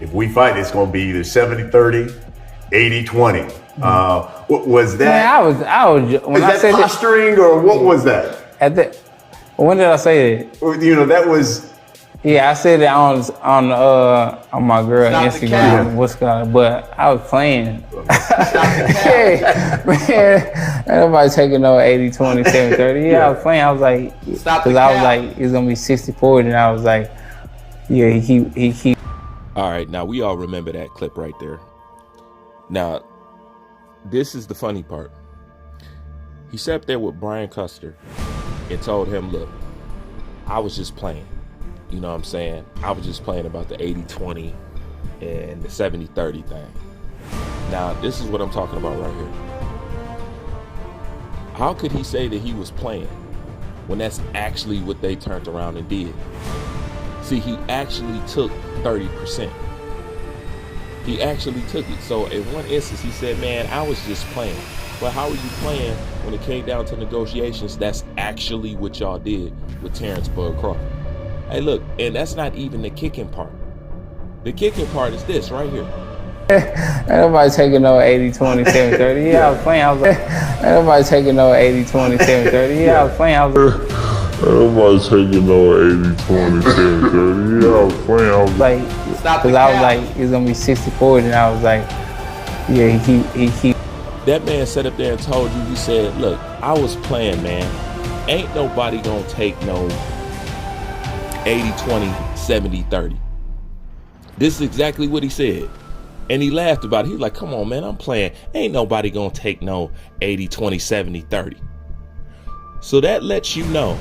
If we fight, it's going to be either 70-30, 80-20. What was that? Man, I was when I said posturing or what was that? When did I say that? That was. Yeah, I said it on my girl Instagram. But I was playing. Hey, man, ain't nobody taking no 80-20, 70-30. Yeah, I was playing. I was like, because I was like, it's gonna be 60-40, and I was like, yeah, he keep. All right, now we all remember that clip right there. Now, this is the funny part. He sat there with Brian Custer and told him, look, I was just playing. You know what I'm saying? I was just playing about the 80-20 and the 70-30 thing. Now, this is what I'm talking about right here. How could he say that he was playing when that's actually what they turned around and did? See, he actually took 30%. He actually took it. So in one instance, he said, man, I was just playing. But how are you playing when it came down to negotiations? That's actually what y'all did with Terrence Bud Crawford. Hey, look, and that's not even the kicking part. The kicking part is this right here. Ain't nobody taking no 80-20, 70-30. Yeah, I was playing. I was like, ain't nobody taking no 80-20, 70-30. Yeah, I was playing. I was like, ain't nobody taking no 80-20, 70-30. Yeah, I was playing. I was like, because I was like, it's gonna be 60-40, and I was like, yeah, he keep. That man sat up there and told you, he said, look, I was playing, man. Ain't nobody gonna take no 80-20, 70-30. This is exactly what he said. And he laughed about it. He was like, come on, man, I'm playing. Ain't nobody gonna take no 80-20, 70-30. So that lets you know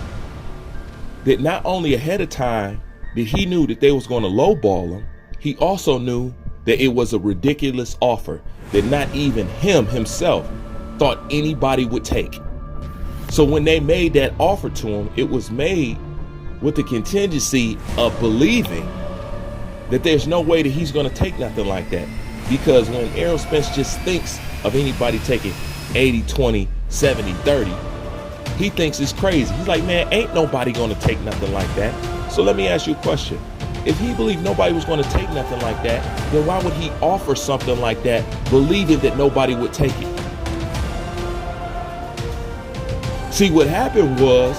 that not only ahead of time that he knew that they was gonna lowball him, he also knew that it was a ridiculous offer that not even himself thought anybody would take. So when they made that offer to him, it was made with the contingency of believing that there's no way that he's going to take nothing like that. Because when Errol Spence just thinks of anybody taking 80-20, 70-30, he thinks it's crazy. He's like, man, ain't nobody going to take nothing like that. So let me ask you a question. If he believed nobody was going to take nothing like that, then why would he offer something like that, believing that nobody would take it? See, what happened was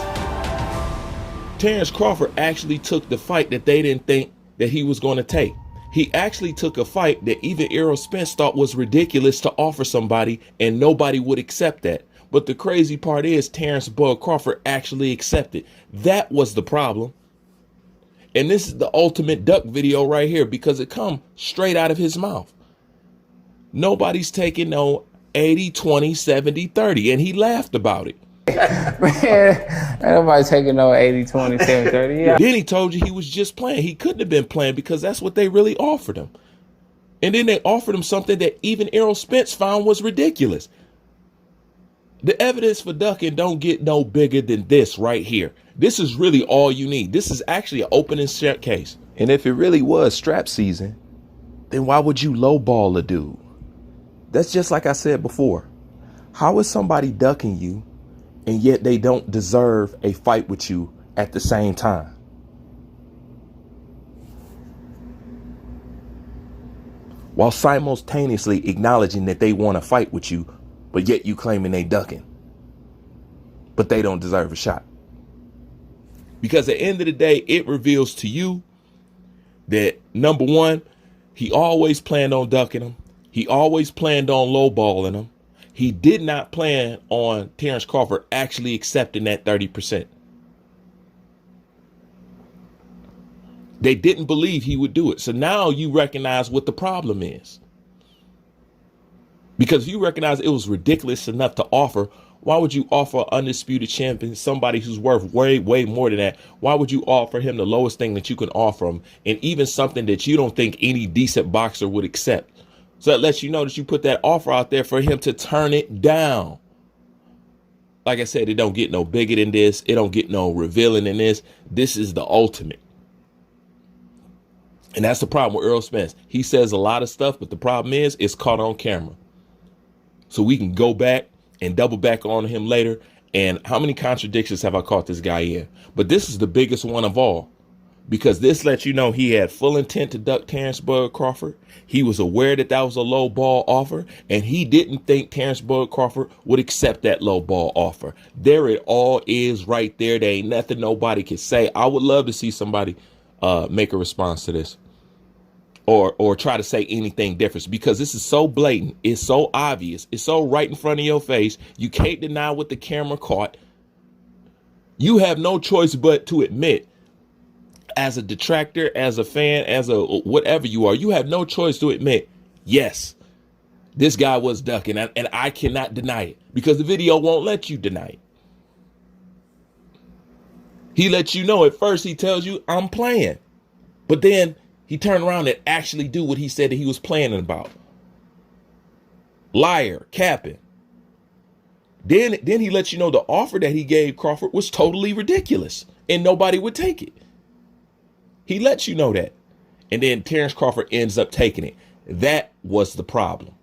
Terrence Crawford actually took the fight that they didn't think that he was going to take. He actually took a fight that even Errol Spence thought was ridiculous to offer somebody, and nobody would accept that. But the crazy part is Terrence Bud Crawford actually accepted. That was the problem. And this is the ultimate duck video right here, because it comes straight out of his mouth. Nobody's taking no 80-20, 70-30, and he laughed about it. Man, ain't nobody taking no 80-20, 70-30. Yeah. Then he told you he was just playing. He couldn't have been playing because that's what they really offered him. And then they offered him something that even Errol Spence found was ridiculous. The evidence for ducking don't get no bigger than this right here. This is really all you need. This is actually an open and shut case. And if it really was strap season, then why would you lowball a dude? That's just like I said before. How is somebody ducking you and yet they don't deserve a fight with you at the same time? While simultaneously acknowledging that they want to fight with you, but yet you claiming they ducking. But they don't deserve a shot. Because at the end of the day, it reveals to you that, number one, he always planned on ducking him. He always planned on lowballing him. He did not plan on Terrence Crawford actually accepting that 30%. They didn't believe he would do it. So now you recognize what the problem is. Because you recognize it was ridiculous enough to offer. Why would you offer an undisputed champion, somebody who's worth way, way more than that? Why would you offer him the lowest thing that you can offer him, and even something that you don't think any decent boxer would accept? So that lets you know that you put that offer out there for him to turn it down. Like I said, it don't get no bigger than this. It don't get no revealing than this. This is the ultimate. And that's the problem with Errol Spence. He says a lot of stuff, but the problem is it's caught on camera. So we can go back and double back on him later. And how many contradictions have I caught this guy in? But this is the biggest one of all. because this lets you know he had full intent to duck Terrence Bud Crawford. He was aware that that was a low ball offer, and he didn't think Terrence Bud Crawford would accept that low ball offer. There it all is right there. There ain't nothing nobody can say. I would love to see somebody make a response to this, or try to say anything different, because this is so blatant. It's so obvious. It's so right in front of your face. You can't deny what the camera caught. You have no choice but to admit, as a detractor, as a fan, as a whatever you are, you have no choice to admit, yes, this guy was ducking, and I cannot deny it, because the video won't let you deny it. He lets you know. At first he tells you, I'm playing, but then he turned around and actually do what he said that he was planning about. Liar, capping. Then he lets you know the offer that he gave Crawford was totally ridiculous and nobody would take it. He lets you know that. And then Terrence Crawford ends up taking it. That was the problem.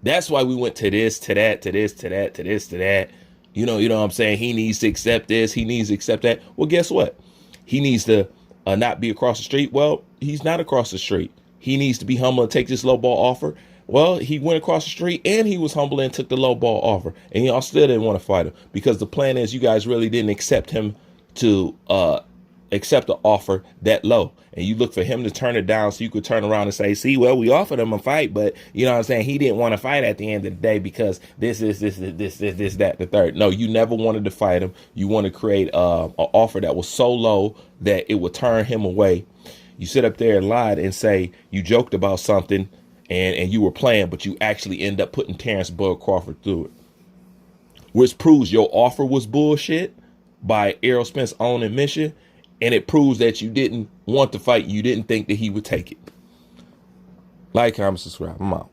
That's why we went to this, to that, to this, to that, to this, to that. You know what I'm saying? He needs to accept this. He needs to accept that. Well, guess what? He needs to not be across the street. Well, he's not across the street. He needs to be humble and take this low ball offer. Well, he went across the street and he was humble and took the low ball offer. And y'all still didn't want to fight him, because the plan is you guys really didn't accept him to accept the offer that low. And you look for him to turn it down so you could turn around and say, see, well, we offered him a fight, but you know what I'm saying? He didn't want to fight at the end of the day because this, that, the third. No, you never wanted to fight him. You want to create an offer that was so low that it would turn him away. You sit up there and lied and say you joked about something and you were playing, but you actually end up putting Terrence Bud Crawford through it, which proves your offer was bullshit by Errol Spence own admission. And it proves that you didn't want to fight. You didn't think that he would take it. Like, comment, subscribe. I'm out.